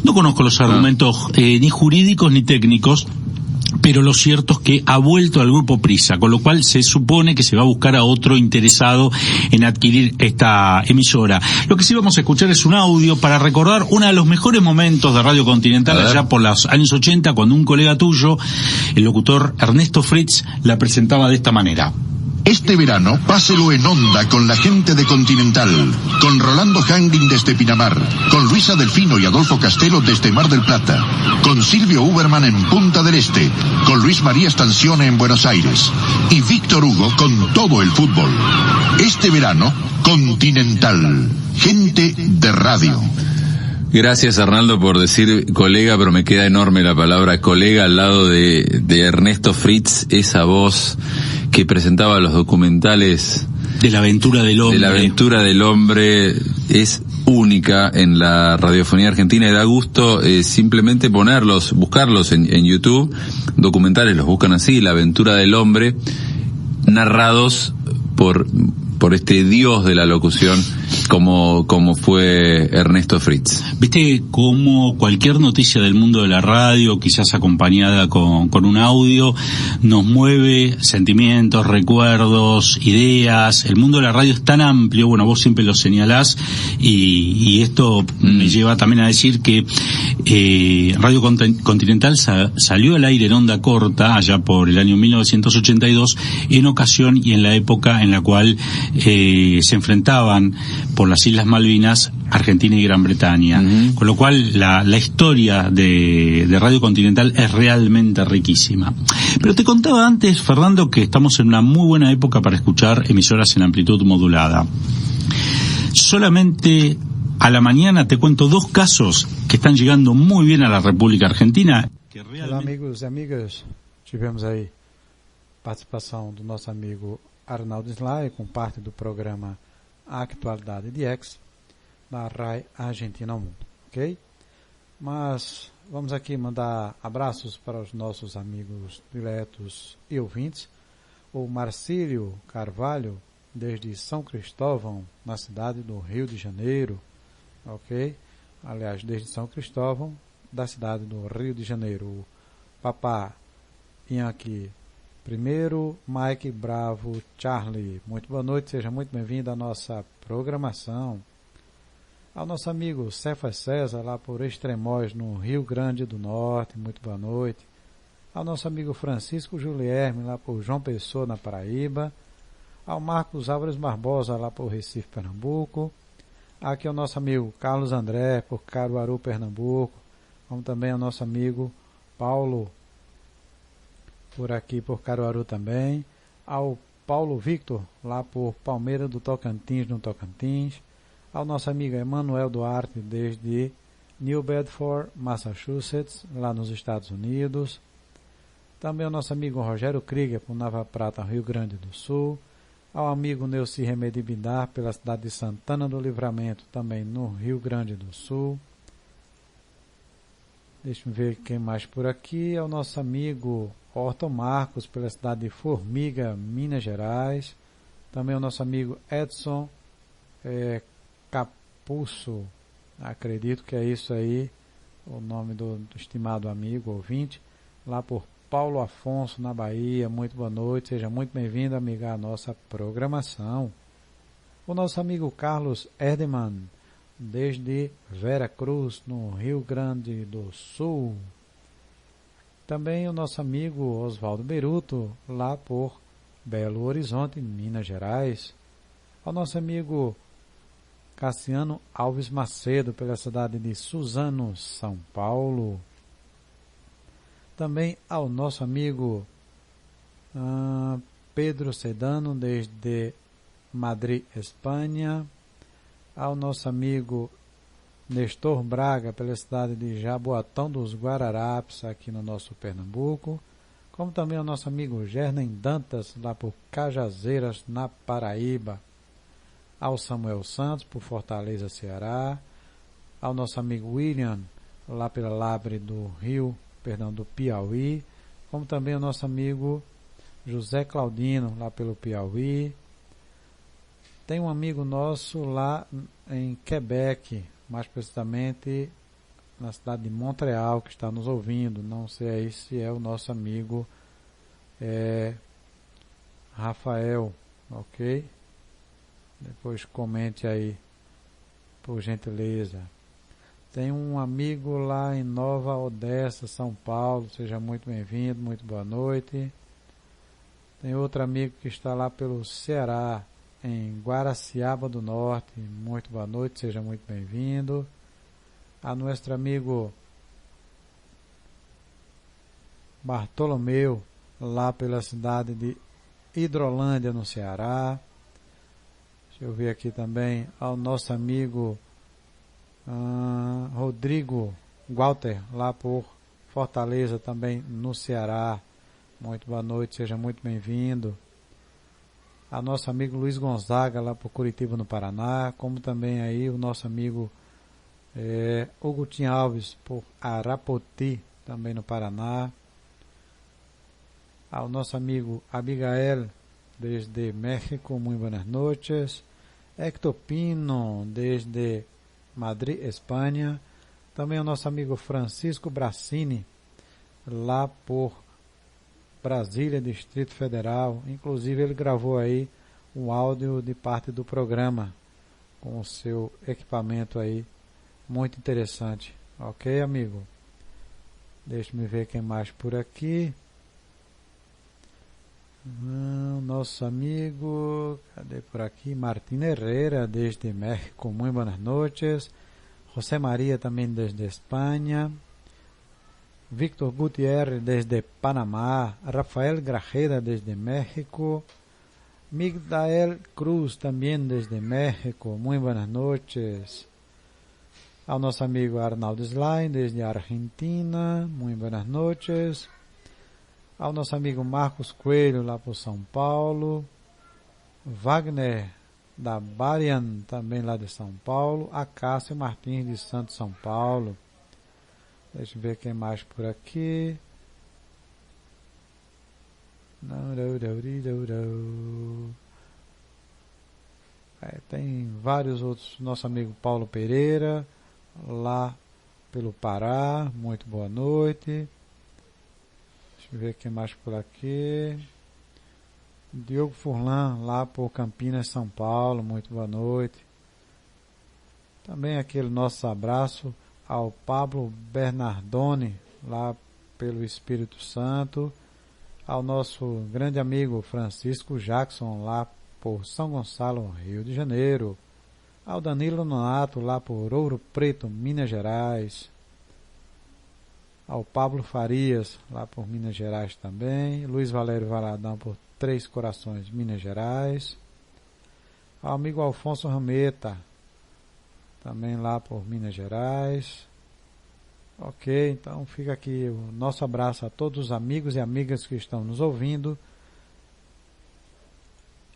No conozco los argumentos ni jurídicos ni técnicos, pero lo cierto es que ha vuelto al grupo Prisa, con lo cual se supone que se va a buscar a otro interesado en adquirir esta emisora. Lo que sí vamos a escuchar es un audio para recordar uno de los mejores momentos de Radio Continental allá por los años 80, cuando un colega tuyo, el locutor Ernesto Fritz, la presentaba de esta manera. Este verano, páselo en Onda con la gente de Continental, con Rolando Hangling desde Pinamar, con Luisa Delfino y Adolfo Castelo desde Mar del Plata, con Silvio Uberman en Punta del Este, con Luis María Stancione en Buenos Aires y Víctor Hugo con todo el fútbol. Este verano, Continental, gente de radio. Gracias, Arnaldo, por decir colega, pero me queda enorme la palabra colega al lado de Ernesto Fritz, esa voz que presentaba los documentales de la aventura del hombre. De la aventura del hombre es única en la radiofonía argentina y da gusto simplemente buscarlos en YouTube, documentales, los buscan así, La aventura del hombre, narrados por este dios de la locución como fue Ernesto Fritz. Viste cómo cualquier noticia del mundo de la radio, quizás acompañada con un audio, nos mueve sentimientos, recuerdos, ideas. El mundo de la radio es tan amplio, bueno, vos siempre lo señalás, y esto me lleva también a decir que Radio Continental salió al aire en onda corta allá por el año 1982, en ocasión y en la época en la cual se enfrentaban por las Islas Malvinas Argentina y Gran Bretaña, con lo cual la historia de Radio Continental es realmente riquísima. Pero te contaba antes, Fernando, que estamos en una muy buena época para escuchar emisoras en amplitud modulada. Solamente a la mañana te cuento 2 casos que están llegando muy bien a la República Argentina. Olá, amigos e amigas. Tivemos aí participação do nosso amigo Arnaldo Slay com parte do programa A Actualidade de X da RAI Argentina ao Mundo, ok? Mas vamos aqui mandar abraços para os nossos amigos diretos e ouvintes. O Marcílio Carvalho, desde São Cristóvão, na cidade do Rio de Janeiro, ok? Aliás, desde São Cristóvão, da cidade do Rio de Janeiro. O Papá Yankee primeiro, Mike Bravo Charlie. Muito boa noite, seja muito bem-vindo à nossa programação. Ao nosso amigo Cefa César, lá por Extremóis, no Rio Grande do Norte, muito boa noite. Ao nosso amigo Francisco Julierme, lá por João Pessoa, na Paraíba. Ao Marcos Álvares Barbosa, lá por Recife, Pernambuco. Aqui ao nosso amigo Carlos André, por Caruaru, Pernambuco. Como também ao nosso amigo Paulo, por aqui por Caruaru também. Ao Paulo Victor, lá por Palmeira do Tocantins, no Tocantins. Ao nosso amigo Emanuel Duarte, desde New Bedford, Massachusetts, lá nos Estados Unidos. Também ao nosso amigo Rogério Krieger, por Nova Prata, Rio Grande do Sul. Ao amigo Neuci Remedi Bindar, pela cidade de Santana do Livramento, também no Rio Grande do Sul. Deixa eu ver quem mais por aqui. Ao nosso amigo Horton Marcos, pela cidade de Formiga, Minas Gerais. Também ao nosso amigo Edson Capuço, acredito que é isso aí, o nome do estimado amigo ouvinte, lá por Paulo Afonso, na Bahia. Muito boa noite, seja muito bem-vindo, amiga, à nossa programação. O nosso amigo Carlos Erdeman, desde Vera Cruz, no Rio Grande do Sul. Também o nosso amigo Oswaldo Beruto, lá por Belo Horizonte, Minas Gerais. Ao nosso amigo Cassiano Alves Macedo, pela cidade de Suzano, São Paulo. Também ao nosso amigo Pedro Sedano, desde Madrid, Espanha. Ao nosso amigo Nestor Braga, pela cidade de Jaboatão dos Guararapes, aqui no nosso Pernambuco, como também ao nosso amigo Gernem Dantas, lá por Cajazeiras, na Paraíba, ao Samuel Santos, por Fortaleza, Ceará, ao nosso amigo William, lá pela Labre do do Piauí, como também ao nosso amigo José Claudino, lá pelo Piauí. Tem um amigo nosso lá em Quebec, mais precisamente na cidade de Montreal, que está nos ouvindo. Não sei aí se é o nosso amigo Rafael, ok? Depois comente aí, por gentileza. Tem um amigo lá em Nova Odessa, São Paulo. Seja muito bem-vindo, muito boa noite. Tem outro amigo que está lá pelo Ceará, em Guaraciaba do Norte. Muito boa noite, seja muito bem-vindo. A nosso amigo Bartolomeu, lá pela cidade de Hidrolândia, no Ceará. Deixa eu ver aqui também ao nosso amigo Rodrigo Walter, lá por Fortaleza, também no Ceará. Muito boa noite, seja muito bem-vindo. A nosso amigo Luiz Gonzaga, lá por Curitiba, no Paraná, como também aí o nosso amigo Ogutin Alves, por Arapoti, também no Paraná. Ao nosso amigo Abigael, desde México, muito buenas noches. Hector Pino, desde Madrid, Espanha. Também o nosso amigo Francisco Bracini, lá por Brasília, Distrito Federal. Inclusive ele gravou aí um áudio de parte do programa com o seu equipamento aí, muito interessante. Ok, amigo? Deixa-me ver quem mais por aqui. Nosso amigo, cadê por aqui? Martín Herrera, desde México, muito buenas noches. José María, também desde Espanha. Víctor Gutiérrez, desde Panamá. Rafael Grajeda, desde México. Migdael Cruz, também desde México, muito buenas noches. Ao nosso amigo Arnaldo Slain, desde Argentina, muito buenas noches. Ao nosso amigo Marcos Coelho, lá por São Paulo. Wagner da Barian, também lá de São Paulo. A Cássio Martins, de Santos, São Paulo. Deixa eu ver quem mais por aqui. Tem vários outros. Nosso amigo Paulo Pereira, lá pelo Pará, muito boa noite. Deixa eu ver quem mais por aqui. Diogo Furlan, lá por Campinas, São Paulo, muito boa noite. Também aquele nosso abraço ao Pablo Bernardoni, lá pelo Espírito Santo. Ao nosso grande amigo Francisco Jackson, lá por São Gonçalo, Rio de Janeiro. Ao Danilo Nonato, lá por Ouro Preto, Minas Gerais. Ao Pablo Farias, lá por Minas Gerais também. Luiz Valério Valadão, por Três Corações, Minas Gerais. Ao amigo Alfonso Rameta, também lá por Minas Gerais. Ok, então fica aqui o nosso abraço a todos os amigos e amigas que estão nos ouvindo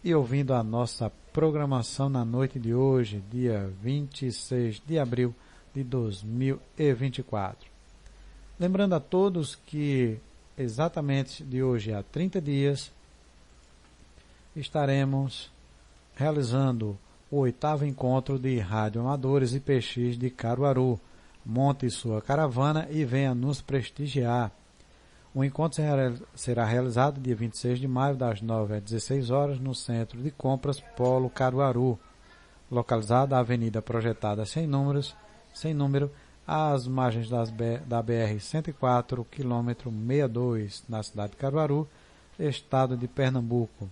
e ouvindo a nossa programação na noite de hoje, dia 26 de abril de 2024. Lembrando a todos que exatamente de hoje a 30 dias estaremos realizando o 8º encontro de radioamadores e PX de Caruaru. Monte sua caravana e venha nos prestigiar. O encontro será realizado dia 26 de maio, das 9 às 16 horas, no Centro de Compras Polo Caruaru, localizado na Avenida Projetada Sem Número, às margens da BR-104, quilômetro 62, na cidade de Caruaru, estado de Pernambuco.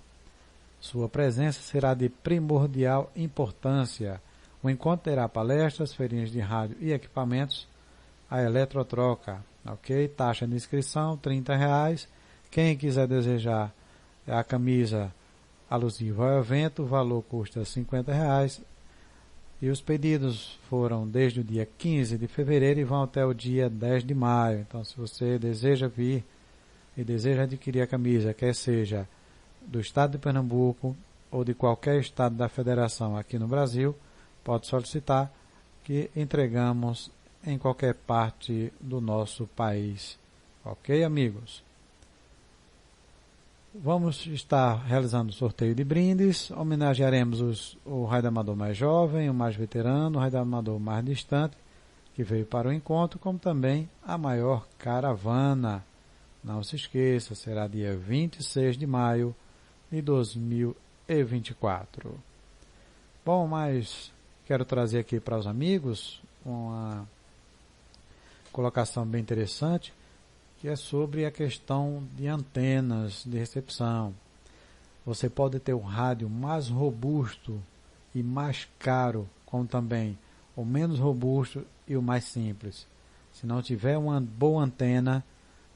Sua presença será de primordial importância. O encontro terá palestras, feirinhas de rádio e equipamentos, a eletrotroca, ok? Taxa de inscrição, R$30. Quem quiser desejar a camisa alusiva ao evento, o valor custa R$50. E os pedidos foram desde o dia 15 de fevereiro e vão até o dia 10 de maio. Então, se você deseja vir e deseja adquirir a camisa, quer seja do estado de Pernambuco ou de qualquer estado da federação aqui no Brasil, pode solicitar que entregamos em qualquer parte do nosso país. Ok, amigos? Vamos estar realizando o sorteio de brindes. Homenagearemos o raio amador mais jovem, o mais veterano, o raio amador mais distante, que veio para o encontro, como também a maior caravana. Não se esqueça, será dia 26 de maio de 2024. Bom, mas quero trazer aqui para os amigos uma colocação bem interessante, que é sobre a questão de antenas de recepção. Você pode ter o rádio mais robusto e mais caro, como também o menos robusto e o mais simples. Se não tiver uma boa antena,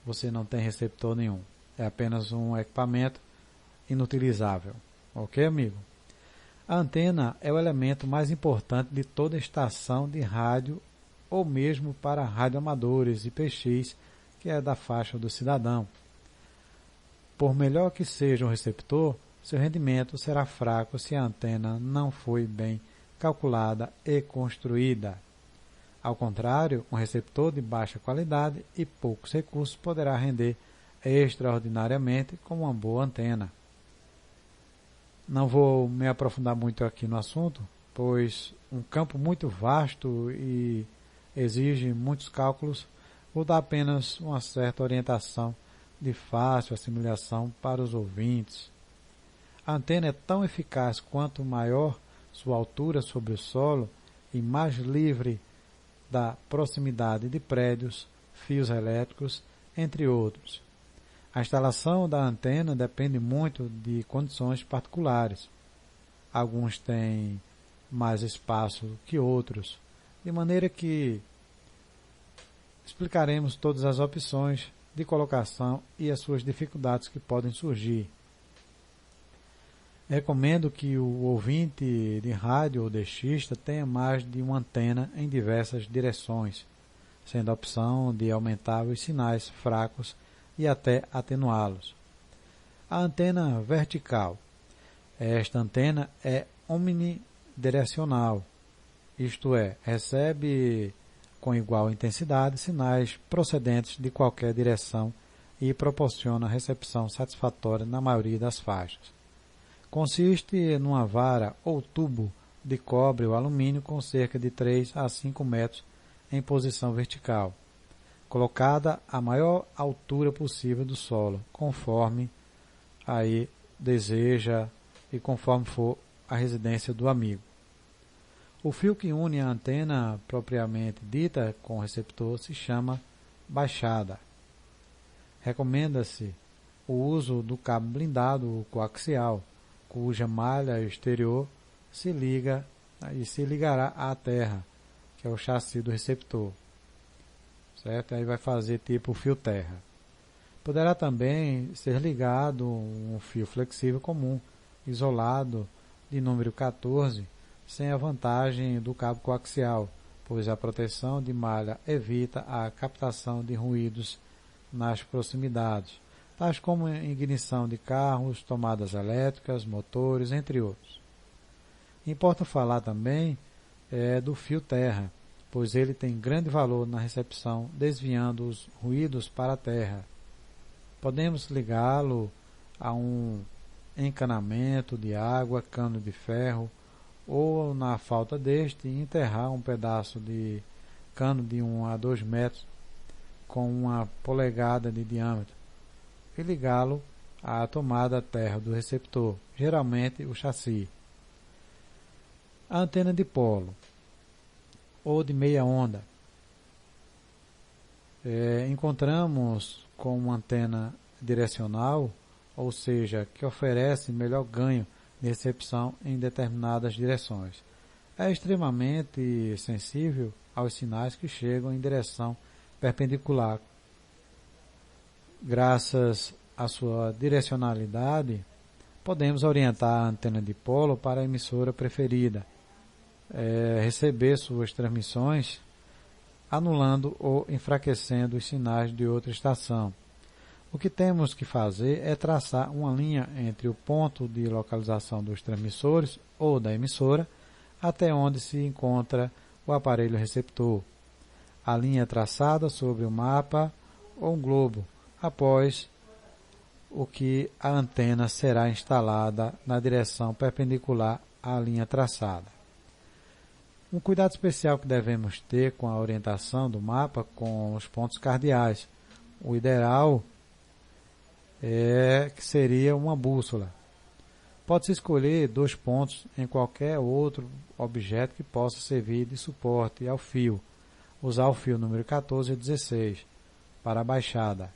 você não tem receptor nenhum. É apenas um equipamento inutilizável. Ok, amigo? A antena é o elemento mais importante de toda estação de rádio, ou mesmo para radioamadores e PX, que é da faixa do cidadão. Por melhor que seja o receptor, seu rendimento será fraco se a antena não foi bem calculada e construída. Ao contrário, um receptor de baixa qualidade e poucos recursos poderá render extraordinariamente com uma boa antena. Não vou me aprofundar muito aqui no assunto, pois um campo muito vasto e exige muitos cálculos. Vou dar apenas uma certa orientação de fácil assimilação para os ouvintes. A antena é tão eficaz quanto maior sua altura sobre o solo e mais livre da proximidade de prédios, fios elétricos, entre outros. A instalação da antena depende muito de condições particulares. Alguns têm mais espaço que outros, de maneira que explicaremos todas as opções de colocação e as suas dificuldades que podem surgir. Recomendo que o ouvinte de rádio ou deixista tenha mais de uma antena em diversas direções, sendo a opção de aumentar os sinais fracos e até atenuá-los. A antena vertical. Esta antena é omnidirecional, isto é, recebe com igual intensidade sinais procedentes de qualquer direção e proporciona recepção satisfatória na maioria das faixas. Consiste numa vara ou tubo de cobre ou alumínio com cerca de 3 a 5 metros em posição vertical, colocada a maior altura possível do solo, conforme aí deseja e conforme for a residência do amigo. O fio que une a antena propriamente dita com o receptor se chama baixada. Recomenda-se o uso do cabo blindado coaxial, cuja malha exterior se liga e se ligará à terra, que é o chassi do receptor. Certo? Aí vai fazer tipo fio terra. Poderá também ser ligado um fio flexível comum, isolado, de número 14, sem a vantagem do cabo coaxial, pois a proteção de malha evita a captação de ruídos nas proximidades, tais como ignição de carros, tomadas elétricas, motores, entre outros. Importa falar também do fio terra, pois ele tem grande valor na recepção, desviando os ruídos para a terra. Podemos ligá-lo a um encanamento de água, cano de ferro, ou, na falta deste, enterrar um pedaço de cano de 1 a 2 metros com 1 polegada de diâmetro e ligá-lo à tomada terra do receptor, geralmente o chassi. A antena de polo ou de meia onda. Encontramos com uma antena direcional, ou seja, que oferece melhor ganho de recepção em determinadas direções. É extremamente sensível aos sinais que chegam em direção perpendicular. Graças à sua direcionalidade, podemos orientar a antena de polo para a emissora preferida. receber suas transmissões, anulando ou enfraquecendo os sinais de outra estação. O que temos que fazer é traçar uma linha entre o ponto de localização dos transmissores ou da emissora até onde se encontra o aparelho receptor. A linha é traçada sobre um mapa ou um globo, após o que a antena será instalada na direção perpendicular à linha traçada. Um cuidado especial que devemos ter com a orientação do mapa com os pontos cardeais. O ideal que seria uma bússola. Pode-se escolher 2 pontos em qualquer outro objeto que possa servir de suporte ao fio. Usar o fio número 14 e 16 para a baixada.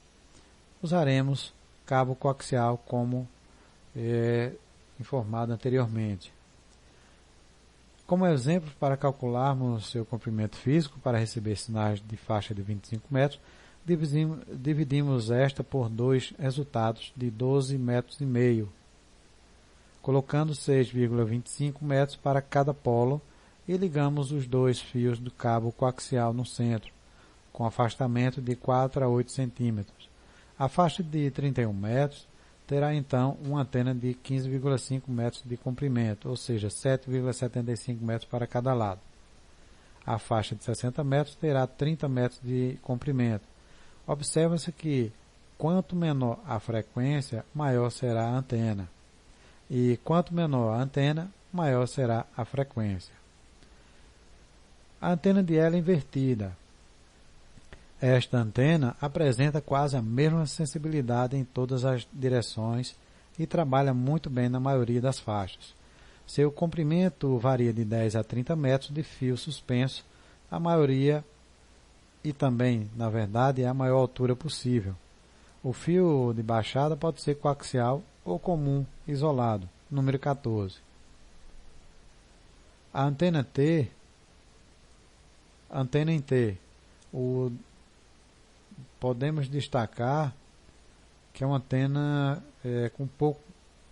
Usaremos cabo coaxial como informado anteriormente. Como exemplo, para calcularmos seu comprimento físico para receber sinais de faixa de 25 metros, dividimos esta por 2 resultados de 12,5 metros, colocando 6,25 metros para cada polo e ligamos os 2 fios do cabo coaxial no centro, com afastamento de 4 a 8 centímetros. A faixa de 31 metros terá então uma antena de 15,5 metros de comprimento, ou seja, 7,75 metros para cada lado. A faixa de 60 metros terá 30 metros de comprimento. Observa-se que quanto menor a frequência, maior será a antena. E quanto menor a antena, maior será a frequência. A antena de L invertida. Esta antena apresenta quase a mesma sensibilidade em todas as direções e trabalha muito bem na maioria das faixas. Seu comprimento varia de 10 a 30 metros de fio suspenso, a maioria e também, na verdade, é a maior altura possível. O fio de baixada pode ser coaxial ou comum isolado, número 14. A antena em T, podemos destacar que é uma antena um pouco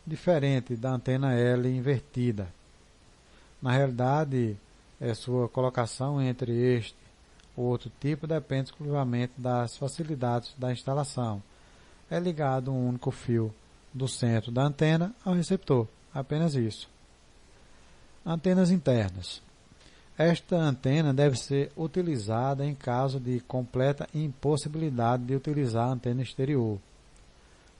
diferente da antena L invertida. Na realidade, sua colocação entre este e outro tipo depende exclusivamente das facilidades da instalação. É ligado um único fio do centro da antena ao receptor, apenas isso. Antenas internas. Esta antena deve ser utilizada em caso de completa impossibilidade de utilizar a antena exterior.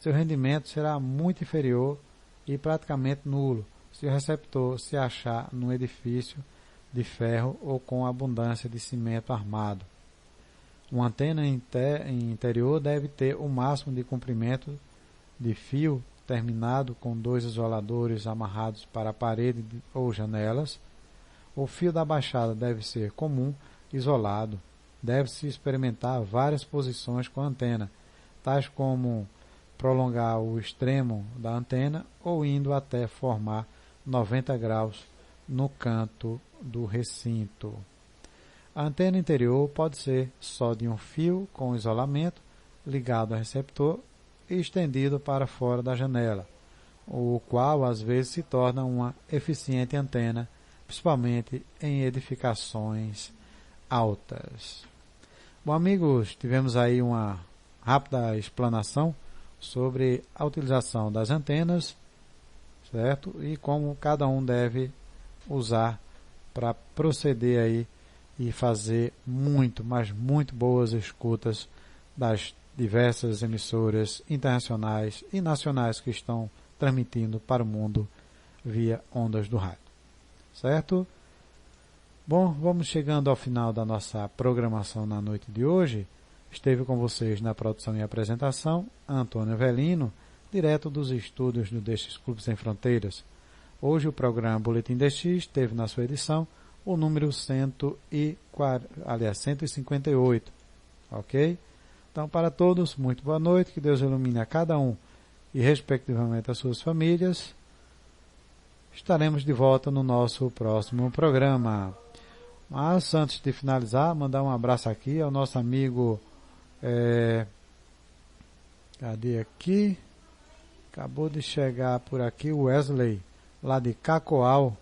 Seu rendimento será muito inferior e praticamente nulo se o receptor se achar num edifício de ferro ou com abundância de cimento armado. Uma antena interior deve ter o máximo de comprimento de fio terminado com 2 isoladores amarrados para a parede ou janelas. O fio da baixada deve ser comum, isolado. Deve-se experimentar várias posições com a antena, tais como prolongar o extremo da antena ou indo até formar 90 graus no canto do recinto. A antena interior pode ser só de um fio com isolamento ligado ao receptor e estendido para fora da janela, o qual às vezes se torna uma eficiente antena, principalmente em edificações altas. Bom, amigos, tivemos aí uma rápida explanação sobre a utilização das antenas, certo? E como cada um deve usar para proceder aí e fazer muito, mas muito boas escutas das diversas emissoras internacionais e nacionais que estão transmitindo para o mundo via ondas do rádio. Certo? Bom, vamos chegando ao final da nossa programação na noite de hoje. Esteve com vocês na produção e apresentação Antônio Avelino, direto dos estúdios do DX Clube Sem Fronteiras. Hoje o programa Boletim DX teve na sua edição o número 158, ok? Então, para todos, muito boa noite, que Deus ilumine a cada um e respectivamente as suas famílias. Estaremos de volta no nosso próximo programa. Mas antes de finalizar, mandar um abraço aqui ao nosso amigo cadê aqui? Acabou de chegar por aqui o Wesley, lá de Cacoal,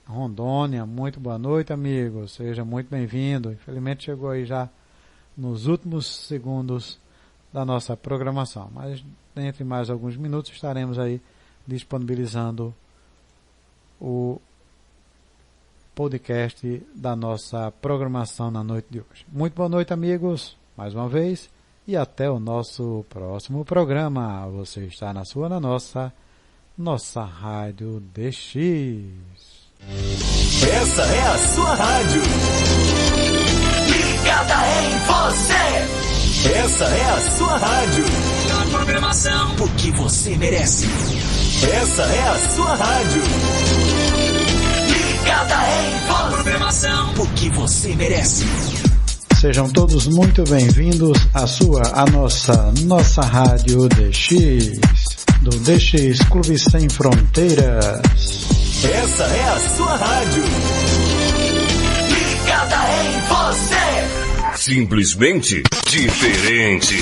Rondônia. Muito boa noite, amigo. Seja muito bem-vindo. Infelizmente chegou aí já nos últimos segundos da nossa programação, mas entre mais alguns minutos estaremos aí disponibilizando o podcast da nossa programação na noite de hoje. Muito boa noite, amigos, mais uma vez, e até o nosso próximo programa. Você está na nossa Rádio DX. Essa é a sua rádio. Ligada em você. Essa é a sua rádio. A programação, o que você merece. Essa é a sua rádio. Ligada em você. A programação, o que você merece. Sejam todos muito bem-vindos à nossa Rádio DX, do DX Clube Sem Fronteiras. Essa é a sua rádio. Ligada em você. Simplesmente diferente.